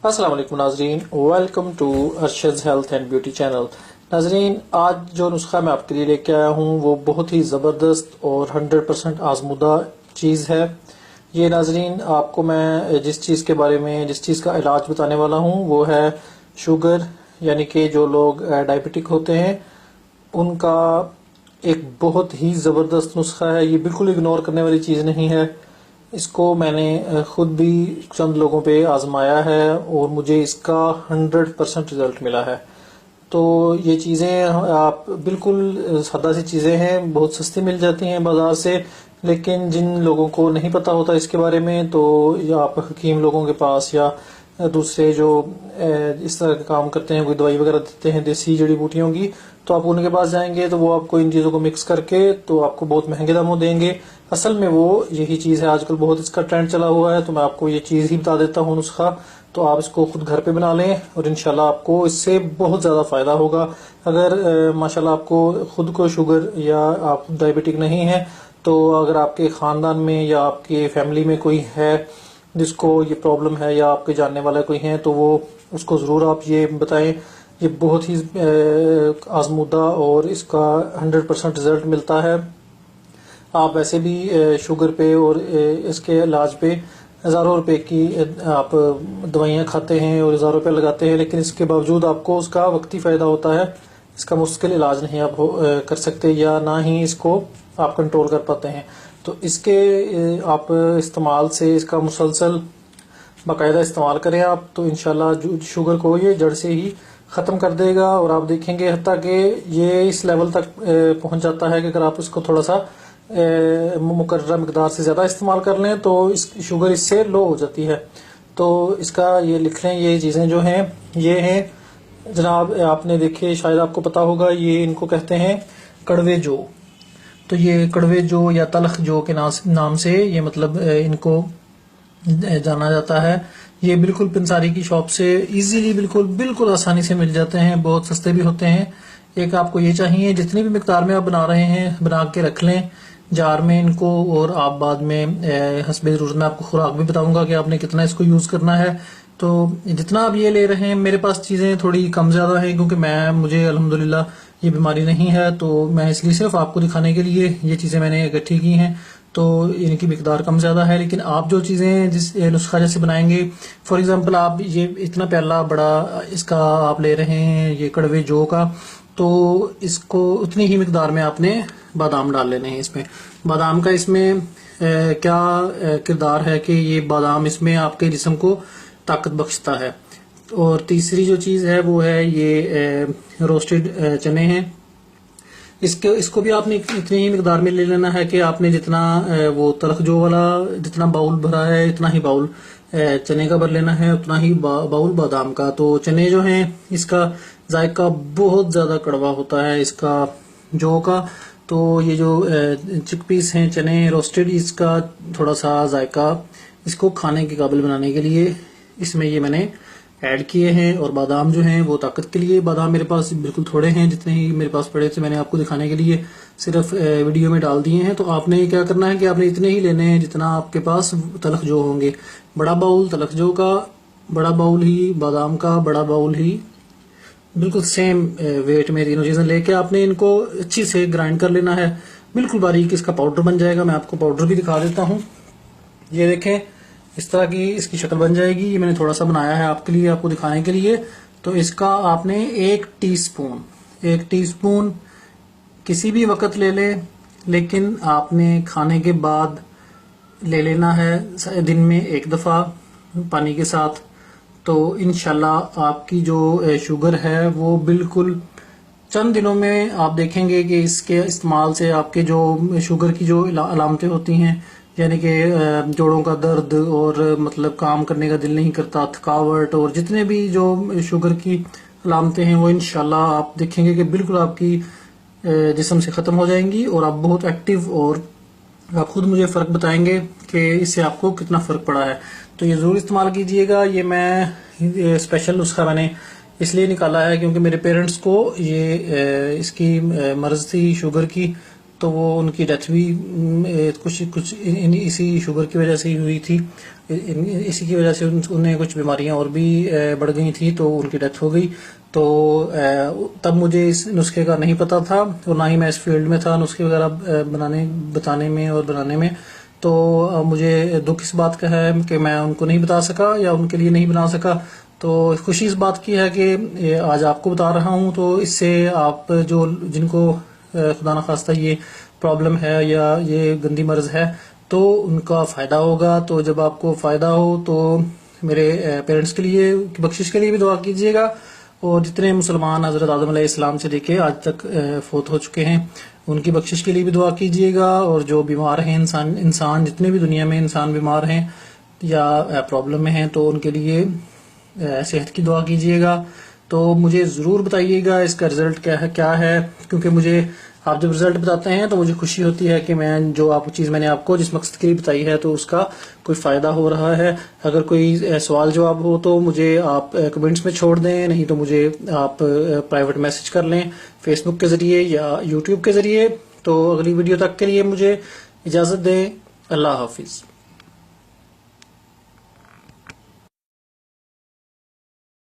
अस्सलाम वालेकुम नाजरीन, welcome to Arshad health and beauty channel. नाजरीन, आज जो नुस्खा मैं आपके लिए लेके आया हूँ वो बहुत ही ज़बरदस्त और 100% आजमुदा चीज़ है। ये नाजरीन, आपको मैं जिस चीज़ के बारे में, जिस चीज़ का इलाज बताने वाला हूँ वो है शुगर, यानी कि जो लोग डायबिटिक होते हैं उनका एक बहुत ही ज़बरदस्त नुस्खा है। ये बिल्कुल इग्नोर करने वाली चीज़ नहीं है। इसको मैंने खुद भी चंद लोगों पे आजमाया है और मुझे इसका 100% रिजल्ट मिला है। तो ये चीज़ें आप बिल्कुल सादा सी चीज़ें हैं, बहुत सस्ती मिल जाती हैं बाज़ार से, लेकिन जिन लोगों को नहीं पता होता इसके बारे में तो या आप हकीम लोगों के पास या दूसरे जो इस तरह के काम करते हैं, कोई दवाई वगैरह देते हैं देसी जड़ी बूटियों की, तो आप उनके पास जाएंगे तो वो आपको इन चीज़ों को मिक्स करके तो आपको बहुत महंगे दामों देंगे। असल में वो यही चीज़ है, आजकल बहुत इसका ट्रेंड चला हुआ है। तो मैं आपको ये चीज़ ही बता देता हूँ नुस्खा, तो आप इसको खुद घर पे बना लें और इंशाल्लाह आपको इससे बहुत ज़्यादा फ़ायदा होगा। अगर माशाल्लाह आपको खुद को शुगर या आप डायबिटिक नहीं है, तो अगर आपके ख़ानदान में या आपके फैमिली में कोई है जिसको ये प्रॉब्लम है या आपके जानने वाला कोई है, तो वो उसको ज़रूर आप ये बताएं। ये बहुत ही आजमुदा और इसका 100% रिजल्ट मिलता है। आप वैसे भी शुगर पे और इसके इलाज पे हज़ारों रुपए की आप दवाइयाँ खाते हैं और हज़ारों रुपए लगाते हैं, लेकिन इसके बावजूद आपको उसका वक्ती फ़ायदा होता है। इसका मुश्किल इलाज नहीं आप कर सकते या ना ही इसको आप कंट्रोल कर पाते हैं। तो इसके आप इस्तेमाल से, इसका मुसलसल बाकायदा इस्तेमाल करें आप, तो इंशाल्लाह शुगर को ये जड़ से ही ख़त्म कर देगा। और आप देखेंगे हत्ता कि ये इस लेवल तक पहुंच जाता है कि अगर आप इसको थोड़ा सा मुकर्रर मिकदार से ज़्यादा इस्तेमाल कर लें तो इस शुगर इससे लो हो जाती है। तो इसका ये लिख लें, ये चीज़ें जो हैं ये हैं जनाब, आपने देखे शायद आपको पता होगा, ये इनको कहते हैं कड़वे जो। तो ये कड़वे जो या तलख जो के नाम से ये मतलब इनको जाना जाता है। ये बिल्कुल पंसारी की शॉप से इजीली बिल्कुल आसानी से मिल जाते हैं, बहुत सस्ते भी होते हैं। एक आपको ये चाहिए, जितनी भी मिकदार में आप बना रहे हैं बना के रख लें जार में इनको, और आप बाद में हस्बे ज़रूरत में आपको खुराक भी बताऊंगा कि आपने कितना इसको यूज़ करना है। तो जितना आप ये ले रहे हैं, मेरे पास चीज़ें थोड़ी कम ज़्यादा हैं क्योंकि मुझे अल्हम्दुलिल्लाह ये बीमारी नहीं है, तो मैं इसलिए सिर्फ आपको दिखाने के लिए ये चीज़ें मैंने इकट्ठी की हैं। तो इनकी मिकदार कम ज़्यादा है, लेकिन आप जो चीज़ें जिस नुस्खा जैसे बनाएंगे, फॉर एग्जांपल आप ये इतना प्याला बड़ा इसका आप ले रहे हैं ये कड़वे जो का, तो इसको उतनी ही मिकदार में आपने बादाम डाल लेने हैं। इसमें बादाम का इसमें क्या किरदार है कि ये बादाम इसमें आपके जिस्म को ताकत बख्शता है। और तीसरी जो चीज़ है वो है ये रोस्टेड चने हैं। इसको भी आपने इतनी ही मिकदार में ले लेना है कि आपने जितना वो तलख जो वाला जितना बाउल भरा है इतना ही बाउल चने का भर लेना है, उतना ही बाउल बादाम का। तो चने जो हैं इसका जायका बहुत ज़्यादा कड़वा होता है इसका जो का। तो ये जो चिकपीस हैं चने रोस्टेड, इसका थोड़ा सा जायका इसको खाने के काबिल बनाने के लिए इसमें ये मैंने ऐड किए हैं। और बादाम जो हैं वो ताकत के लिए, बादाम मेरे पास बिल्कुल थोड़े हैं, जितने ही मेरे पास पड़े थे मैंने आपको दिखाने के लिए सिर्फ वीडियो में डाल दिए हैं। तो आपने क्या करना है कि आपने इतने ही लेने हैं जितना आपके पास तलख जो होंगे। बड़ा बाउल तलख जो का, बड़ा बाउल ही बादाम का, बड़ा बाउल ही बिल्कुल सेम वेट में तीनों चीजें लेके आपने इनको अच्छी से ग्राइंड कर लेना है, बिल्कुल बारीक इसका पाउडर बन जाएगा। मैं आपको पाउडर भी दिखा देता हूँ। ये देखें, इस तरह की इसकी शक्ल बन जाएगी। ये मैंने थोड़ा सा बनाया है आपके लिए, आपको दिखाने के लिए। तो इसका आपने एक टीस्पून किसी भी वक्त ले लें, लेकिन आपने खाने के बाद ले लेना है दिन में एक दफा पानी के साथ। तो इंशाल्लाह आपकी जो शुगर है वो बिल्कुल चंद दिनों में आप देखेंगे कि इसके इस्तेमाल से आपके जो शुगर की जो अलामतें होती हैं, यानी कि जोड़ों का दर्द और मतलब काम करने का दिल नहीं करता, थकावट और जितने भी जो शुगर की अलामतें हैं वो इंशाल्लाह आप देखेंगे कि बिल्कुल आपकी जिस्म से ख़त्म हो जाएंगी और आप बहुत एक्टिव, और आप खुद मुझे फ़र्क बताएंगे कि इससे आपको कितना फ़र्क पड़ा है। तो ये ज़रूर इस्तेमाल कीजिएगा। ये मैं स्पेशल नुस्खा मैंने इसलिए निकाला है क्योंकि मेरे पेरेंट्स को ये इसकी मर्ज़ थी शुगर की, तो वो उनकी डेथ भी कुछ कुछ इसी शुगर की वजह से ही हुई थी। इसी की वजह से उन्हें कुछ बीमारियां और भी बढ़ गई थी, तो उनकी डेथ हो गई। तो तब मुझे इस नुस्खे का नहीं पता था और ना ही मैं इस फील्ड में था नुस्खे वगैरह बताने में और बनाने में। तो मुझे दुख इस बात का है कि मैं उनको नहीं बता सका या उनके लिए नहीं बना सका। तो खुशी इस बात की है कि आज आपको बता रहा हूं, तो इससे आप जो जिनको खुदा न खास्ता ये प्रॉब्लम है या ये गंदी मर्ज है, तो उनका फायदा होगा। तो जब आपको फायदा हो तो मेरे पेरेंट्स के लिए बख्शिश के लिए भी दुआ कीजिएगा, और जितने मुसलमान हजरत आदम अलैहिस्सलाम से लेके आज तक फोत हो चुके हैं उनकी बख्शिश के लिए भी दुआ कीजिएगा। और जो बीमार हैं इंसान जितने भी दुनिया में इंसान बीमार हैं या प्रॉब्लम में हैं, तो उनके लिए सेहत की दुआ कीजिएगा। तो मुझे ज़रूर बताइएगा इसका रिजल्ट क्या है, क्योंकि मुझे आप जब रिजल्ट बताते हैं तो मुझे खुशी होती है कि मैं जो चीज़ मैंने आपको जिस मकसद के लिए बताई है तो उसका कोई फ़ायदा हो रहा है। अगर कोई सवाल जवाब हो तो मुझे आप कमेंट्स में छोड़ दें, नहीं तो मुझे आप प्राइवेट मैसेज कर लें फेसबुक के ज़रिए या यूट्यूब के ज़रिए। तो अगली वीडियो तक के लिए मुझे इजाज़त दें। अल्लाह हाफिज़।